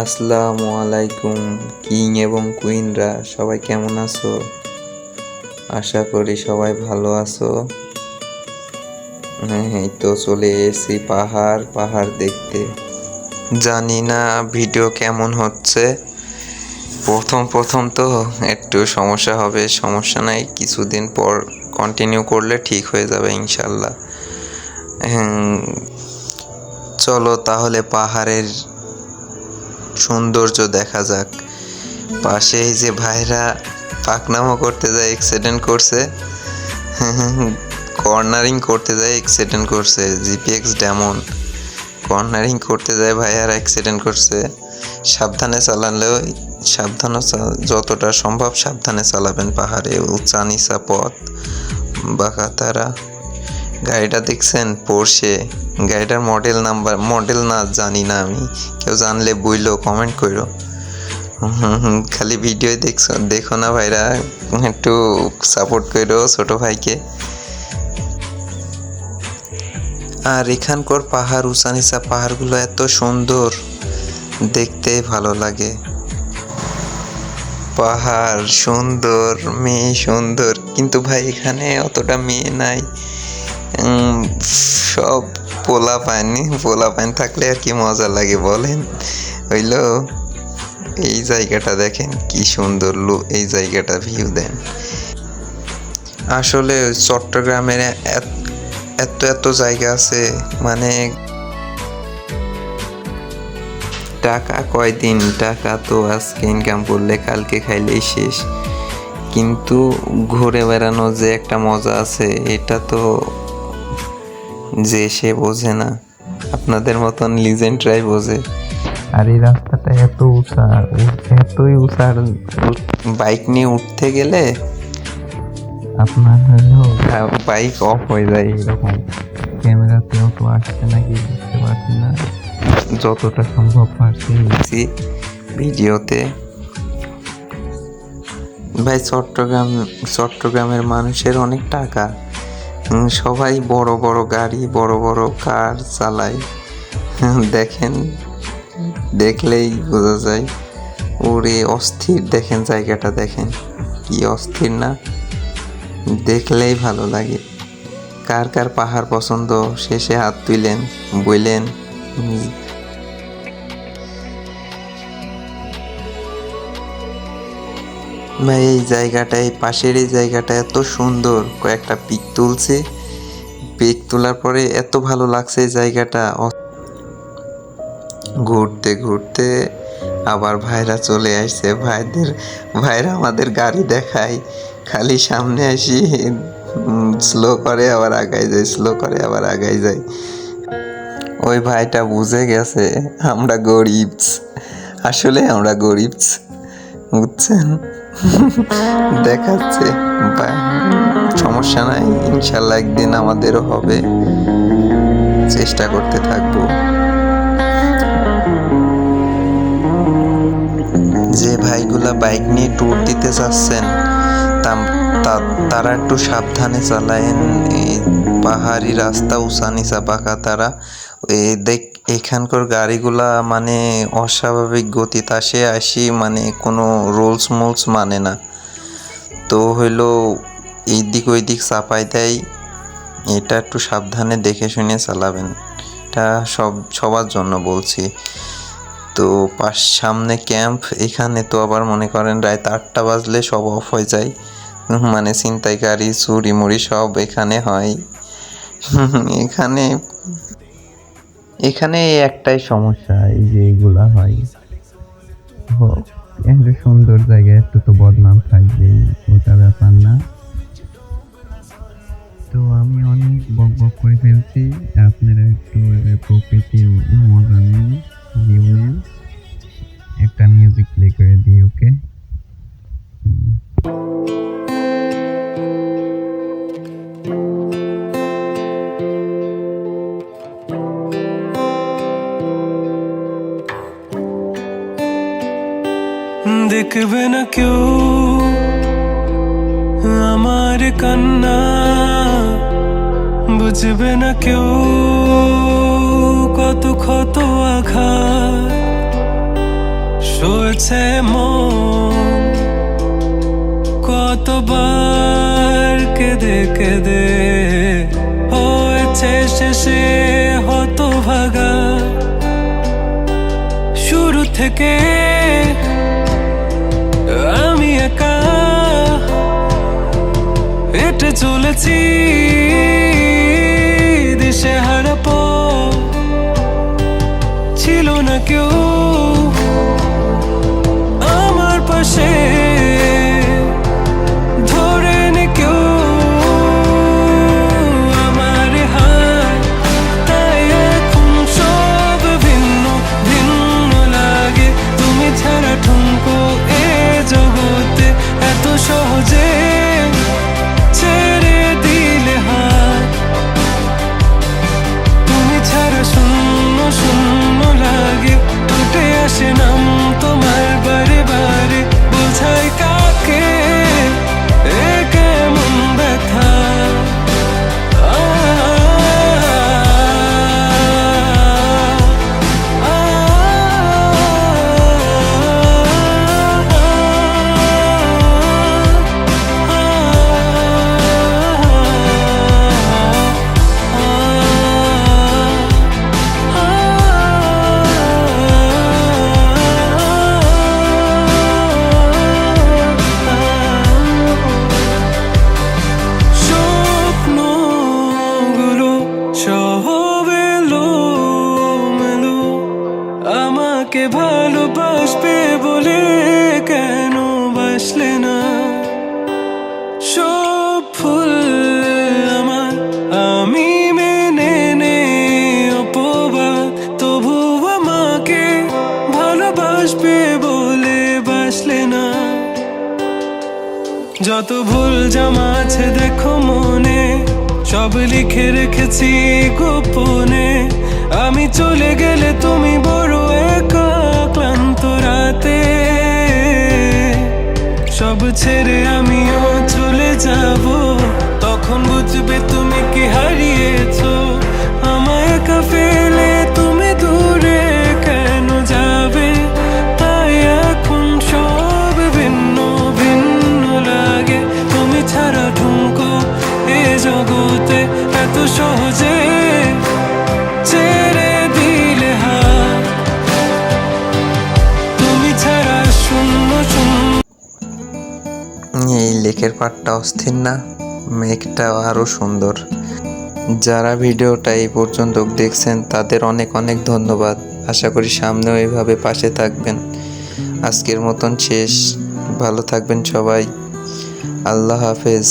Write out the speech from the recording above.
আসসালামু আলাইকুম কিং এবং কুইনরা, সবাই কেমন আছো? আশা করি সবাই ভালো আছো। এই তো চলে এসেছি পাহাড় দেখতে। জানি না ভিডিও কেমন হচ্ছে, প্রথম তো একটু সমস্যা হবে, সমস্যা নাই, কিছুদিন পর কন্টিনিউ করলে ঠিক হয়ে যাবে ইনশাল্লাহ। চলো তাহলে পাহাড়ের সৌন্দর্য দেখা যাক। পাশে এই যে ভাইরা পাকনামো করতে যায় অ্যাক্সিডেন্ট করছে, কর্নারিং করতে যায় অ্যাক্সিডেন্ট করছে। জিপিএক্স ডেমন কর্নারিং করতে যায় ভাইয়ারা অ্যাক্সিডেন্ট করছে। সাবধানে চালালেও যতটা সম্ভব সাবধানে চালাবেন। পাহাড়ে উঁচা নিচা পথ, বাঁকাতারা। গাড়িটা দেখছেন পোরশে, গাড়িটার মডেল না জানি না আমি, কেউ জানলে বইলো কমেন্ট করো। খালি ভিডিও দেখো না ভাইরা, একটু সাপোর্ট করো ছোট ভাইকে। আর এখানকার পাহাড়, উঁচা নিচা পাহাড়গুলো এত সুন্দর, দেখতে ভালো লাগে। পাহাড় সুন্দর, মেয়ে সুন্দর, কিন্তু ভাই এখানে অতটা মেয়ে নাই, সব পোলাপাইন থাকলে আর কি মজা লাগে বলেন। হইলো এই জায়গাটা দেখেন কি সুন্দর, এই জায়গাটা ভিউ দেন। আসলে চট্টগ্রামের এত জায়গা আছে, মানে টাকা কয়দিন, টাকা তো আজকে ইনকাম করলে কালকে খাইলেই শেষ, কিন্তু ঘুরে বেড়ানো যে একটা মজা আছে এটা তো যে সে বোঝে না, আপনাদের মতন লিজেন্ডরাই বোঝে। আর এই রাস্তাটা এতই উঁচা, বাইক নিয়ে উঠতে গেলে আপনার বাইক অফ হয়ে যায় এরকম। ক্যামেরাতেও তো আসছে নাকি বুঝতে পারছি না, যতটা সম্ভব পারছি ভিডিওতে। ভাই চট্টগ্রামের মানুষের অনেক টাকা, সবাই বড় বড় গাড়ি, বড় বড় কার চালায়। দেখেন, দেখলেই বোঝা যায়। ওরে অস্থির, দেখেন জায়গাটা দেখেন কি অস্থির না, দেখলেই ভালো লাগে। কার কার পাহাড় পছন্দ শেষে হাত তুলেন, বললেন। ভাই এই জায়গাটায়, পাশের এই জায়গাটা এত সুন্দর, কয়েকটা পিক তুলছে, পিক তোলার পরে এত ভালো লাগছে এই জায়গাটা। ঘুরতে ঘুরতে আবার ভাইরা চলে আসছে, ভাইরা আমাদের গাড়ি দেখায়, খালি সামনে আসি স্লো করে আবার আগায় যায়, স্লো করে আবার আগায় যায়। ওই ভাইটা বুঝে গেছে আমরা গরিব, আসলে আমরা গরিব, বুঝছেন। দেখাচ্ছে, সমস্যা নাই, ইনশাল্লাহ একদিন আমাদেরও হবে, চেষ্টা করতে থাকবো। যে ভাইগুলা বাইক নিয়ে ট্যুর দিতে যাচ্ছেন তারা একটু সাবধানে চালায়েন। পাহাড়ি রাস্তা, উঁচা নিচা বাঁকা তারা, এখানকার গাড়িগুলা মানে অস্বাভাবিক গতিতে আসি, মানে কোনো রুলস মানে না, তো হইলো এই দিক ওই দিক চাপাই দেয়। এটা একটু সাবধানে দেখে শুনে চালাবেন, এটা সবার জন্য বলছি। তো সামনে ক্যাম্প, এখানে তো আবার মনে করেন রাত 8টা বাজলে সব অফ হয়ে যায়, মানে ছিনতাইকারী চুরি মুড়ি সব এখানে হয়। এখানে একটাই সমস্যা, এই যে এগুলা হয়। একটা সুন্দর জায়গায় একটু তো বদনাম থাকবেই, ওটা ব্যাপার না। তো আমি অনেক বক করে ফেলছি, আপনারা একটু প্রকৃতির মজা নিন, ভিউ নিন। একটা মিউজিক প্লে করে দিই, ওকে। দেখবে না কেউ আমার কান্না, বুঝবে না কেউ কত ক্ষত আঘাত, ছুঁয়েছে মন, কতবার কেঁদে কেঁদে হয়েছে শেষে হতভাগা। শুরু থেকে আমি একা হেঁটে চলেছি দিশেহারা পথ, ছিল না কেউ আমার পাশে, ধরে নে কেউ আমার হাত। তাই এখন সব ভিন্ন ভিন্ন লাগে, তুমি ছাড়া ঠুনকো এ জগতে এত সহজে ছেড়ে দিলে হাত। তুমি ছাড়া শূন্য শূন্য লাগে, টুটে আসে নাম তোমার বারে বারে, বোঝাই কাকে এ কেমন ব্যথা। স্বপ্নগুলো সব এলোমেলো, আমাকে ভালোবাসবে বলে কেন বাসলে না। সব ফুল আমার আমি মেনে নে অপবাদ, তবু আমাকে ভালোবাসবে বলে বাসলে না। যত ভুল জামা আছে দেখো মনে, সব লিখে রেখেছি গোপনে। আমি চলে গেলে তুমি বড় একা ক্লান্ত রাতে, সব ছেড়ে আমিও চলে যাব, তখন বুঝবে তুমি কি হারিয়েছো। আমায় একা ফেলে তুমি দূরে কেন যাবে, তাই এখন সব ভিন্ন ভিন্ন লাগে, তুমি ছাড়া ঠুনকো এ জগতে এত সহজে ছেড়ে দিলে হাত। তুমি ছাড়া শূন্য শূন্য। এই লেকের পাড়টা অস্থির না, মেঘটা আরও সুন্দর। যারা ভিডিওটা এই পর্যন্ত দেখছেন তাদের অনেক অনেক ধন্যবাদ। আশা করি সামনেও এভাবে পাশে থাকবেন। আজকের মতন শেষ, ভালো থাকবেন সবাই, আল্লাহ হাফেজ।